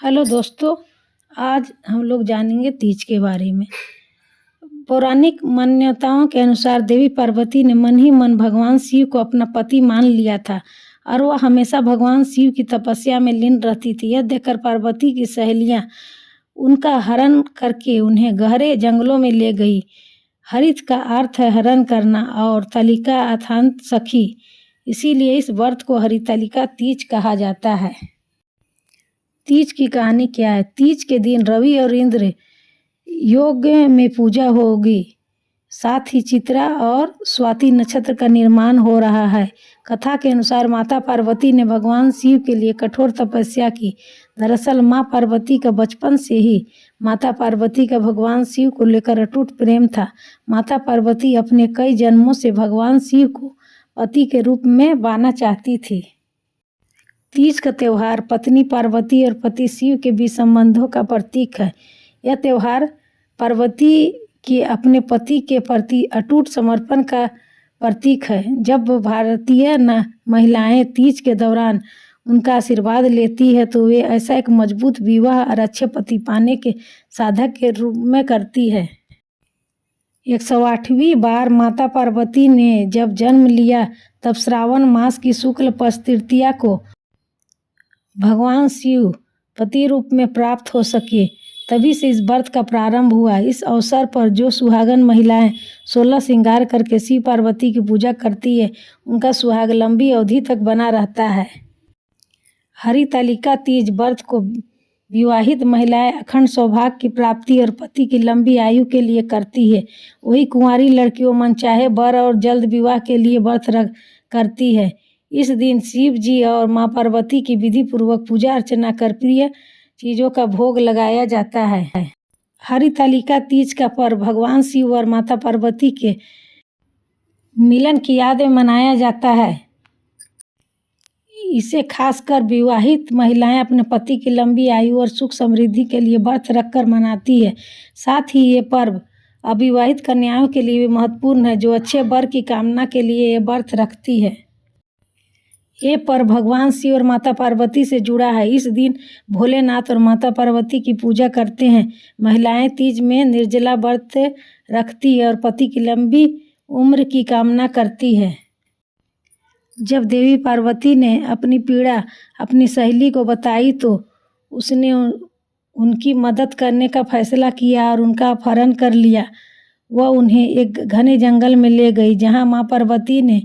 Hello दोस्तों, आज हम लोग जानेंगे तीज के बारे में। पौराणिक मान्यताओं के अनुसार देवी पार्वती ने मन ही मन भगवान शिव को अपना पति मान लिया था और वह हमेशा भगवान शिव की तपस्या में लीन रहती थी। यह देखकर पार्वती की सहेलियां उनका हरण करके उन्हें गहरे जंगलों में ले गई। हरित का अर्थ है हरण करना और तलिका अर्थात सखी, इसीलिए इस व्रत को हरितालिका तीज कहा जाता है। तीज की कहानी क्या है? तीज के दिन रवि और इंद्र योग में पूजा होगी, साथ ही चित्रा और स्वाति नक्षत्र का निर्माण हो रहा है। कथा के अनुसार माता पार्वती ने भगवान शिव के लिए कठोर तपस्या की। दरअसल माँ पार्वती का बचपन से ही माता पार्वती का भगवान शिव को लेकर अटूट प्रेम था। माता पार्वती अपने कई जन्मों से भगवान शिव को पति के रूप में पाना चाहती थी। तीज का त्यौहार पत्नी पार्वती और पति शिव के बीच संबंधों का प्रतीक है। यह त्यौहार पार्वती के अपने पति के प्रति अटूट समर्पण का प्रतीक है। जब भारतीय महिलाएं तीज के दौरान उनका आशीर्वाद लेती है तो वे ऐसा एक मजबूत विवाह और अच्छे पति पाने के साधक के रूप में करती है। 108वीं बार माता पार्वती ने जब जन्म लिया तब श्रावण मास की शुक्ल पक्ष तृतीया को भगवान शिव पति रूप में प्राप्त हो सके, तभी से इस व्रत का प्रारंभ हुआ। इस अवसर पर जो सुहागन महिलाएं 16 श्रृंगार करके शिव पार्वती की पूजा करती है, उनका सुहाग लंबी अवधि तक बना रहता है। हरितालिका तीज व्रत को विवाहित महिलाएं अखंड सौभाग्य की प्राप्ति और पति की लंबी आयु के लिए करती है। वही कुंवारी लड़कियों मनचाहे वर और जल्द विवाह के लिए व्रत करती है। इस दिन शिव जी और माँ पार्वती की विधि पूर्वक पूजा अर्चना कर प्रिय चीज़ों का भोग लगाया जाता है। हरितालिका तीज का पर्व भगवान शिव और माता पार्वती के मिलन की याद में मनाया जाता है। इसे खासकर विवाहित महिलाएं अपने पति की लंबी आयु और सुख समृद्धि के लिए व्रत रखकर मनाती है। साथ ही ये पर्व अविवाहित कन्याओं के लिए भी महत्वपूर्ण है, जो अच्छे वर की कामना के लिए ये व्रत रखती है। ये पर्व भगवान शिव और माता पार्वती से जुड़ा है। इस दिन भोलेनाथ और माता पार्वती की पूजा करते हैं। महिलाएं तीज में निर्जला व्रत रखती है और पति की लंबी उम्र की कामना करती है। जब देवी पार्वती ने अपनी पीड़ा अपनी सहेली को बताई तो उसने उनकी मदद करने का फैसला किया और उनका अपहरण कर लिया। वह उन्हें एक घने जंगल में ले गई, जहां माँ पार्वती ने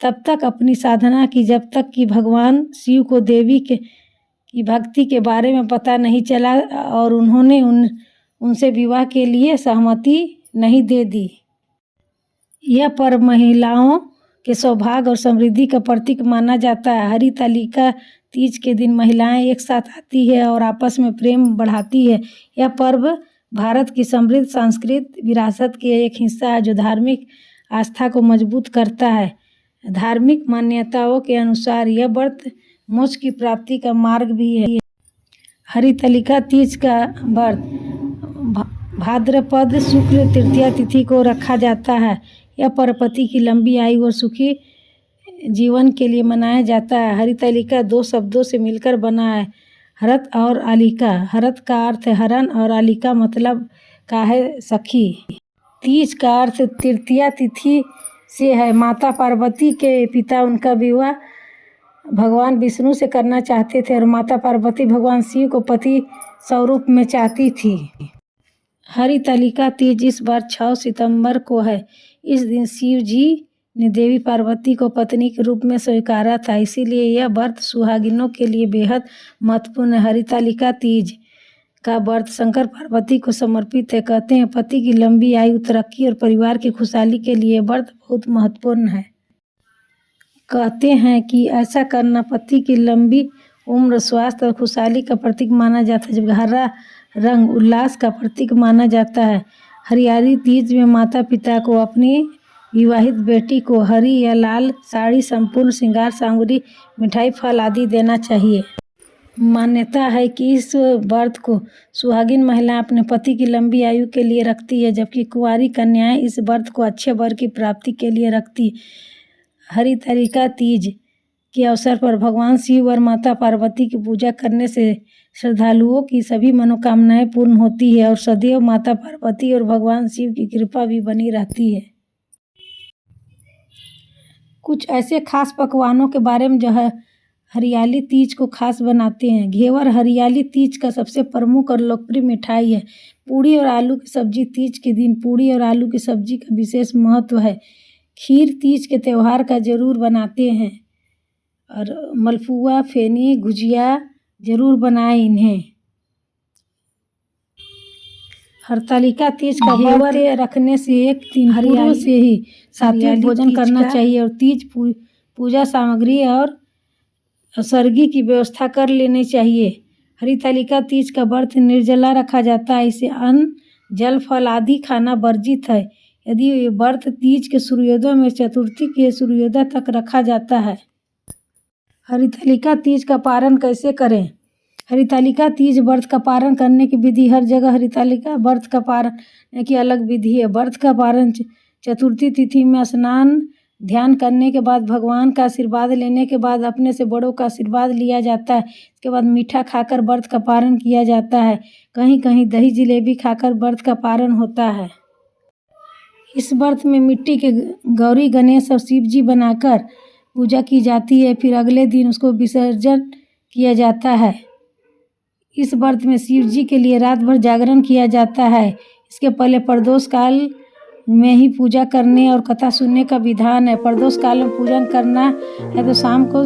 तब तक अपनी साधना की जब तक कि भगवान शिव को देवी की भक्ति के बारे में पता नहीं चला और उन्होंने उनसे विवाह के लिए सहमति नहीं दे दी। यह पर्व महिलाओं के सौभाग्य और समृद्धि का प्रतीक माना जाता है। हरितालिका तीज के दिन महिलाएं एक साथ आती है और आपस में प्रेम बढ़ाती है। यह पर्व भारत की समृद्ध सांस्कृतिक विरासत की एक हिस्सा है, जो धार्मिक आस्था को मजबूत करता है। धार्मिक मान्यताओं के अनुसार यह व्रत मोक्ष की प्राप्ति का मार्ग भी है। हरितालिका तीज का व्रत भाद्रपद शुक्ल तृतीया तिथि को रखा जाता है। यह पर्व पति की लंबी आयु और सुखी जीवन के लिए मनाया जाता है। हरितालिका 2 शब्दों से मिलकर बना है, हरत और आलिका। हरत का अर्थ है हरण और आलिका मतलब का है सखी। तीज का अर्थ तृतीया तिथि से है। माता पार्वती के पिता उनका विवाह भगवान विष्णु से करना चाहते थे और माता पार्वती भगवान शिव को पति स्वरूप में चाहती थी। हरितालिका तीज इस बार 6 सितंबर को है। इस दिन शिव जी ने देवी पार्वती को पत्नी के रूप में स्वीकारा था, इसीलिए यह व्रत सुहागिनों के लिए बेहद महत्वपूर्ण है। हरितालिका तीज का व्रत शंकर पार्वती को समर्पित है। कहते हैं पति की लंबी आयु, तरक्की और परिवार की खुशहाली के लिए व्रत बहुत महत्वपूर्ण है। कहते हैं कि ऐसा करना पति की लंबी उम्र, स्वास्थ्य और खुशहाली का प्रतीक माना जाता है, जबकि हरा रंग उल्लास का प्रतीक माना जाता है। हरियाली तीज में माता पिता को अपनी विवाहित बेटी को हरी या लाल साड़ी, संपूर्ण श्रृंगार सामग्री, मिठाई, फल आदि देना चाहिए। मान्यता है कि इस व्रत को सुहागिन महिलाएं अपने पति की लंबी आयु के लिए रखती है, जबकि कुंवारी कन्याएं इस व्रत को अच्छे वर की प्राप्ति के लिए रखती। हरितालिका तीज के अवसर पर भगवान शिव और माता पार्वती की पूजा करने से श्रद्धालुओं की सभी मनोकामनाएं पूर्ण होती है और सदैव माता पार्वती और भगवान शिव की कृपा भी बनी रहती है। कुछ ऐसे खास पकवानों के बारे में जो है हरियाली तीज को खास बनाते हैं। घेवर हरियाली तीज का सबसे प्रमुख और लोकप्रिय मिठाई है। पूड़ी और आलू की सब्जी तीज के दिन पूड़ी और आलू की सब्जी का विशेष महत्व है। खीर तीज के त्यौहार का जरूर बनाते हैं और मलपुआ, फेनी, गुजिया जरूर बनाएं इन्हें। हरतालिका तीज का व्रत रखने से एक दिन पूर्व से ही सात्विक भोजन करना चाहिए और तीज पूजा सामग्री और सर्गी की व्यवस्था कर लेनी चाहिए। हरितालिका तीज का व्रत निर्जला रखा जाता है। इसे अन्न, जल, फल आदि खाना वर्जित है। यदि ये व्रत तीज के सूर्योदय में चतुर्थी के सूर्योदय तक रखा जाता है। हरितालिका तीज का पारण कैसे करें? हरितालिका तीज व्रत का पारण करने की विधि। हर जगह हरितालिका व्रत का पारण की अलग विधि है। व्रत का पारण चतुर्थी तिथि में स्नान ध्यान करने के बाद भगवान का आशीर्वाद लेने के बाद अपने से बड़ों का आशीर्वाद लिया जाता है। इसके बाद मीठा खाकर व्रत का पारण किया जाता है। कहीं कहीं दही जलेबी खाकर व्रत का पारण होता है। इस व्रत में मिट्टी के गौरी, गणेश और शिव जी बनाकर पूजा की जाती है। फिर अगले दिन उसको विसर्जन किया जाता है। इस व्रत में शिव जी के लिए रात भर जागरण किया जाता है। इसके पहले प्रदोष काल में ही पूजा करने और कथा सुनने का विधान है। प्रदोष काल में पूजन करना है तो शाम को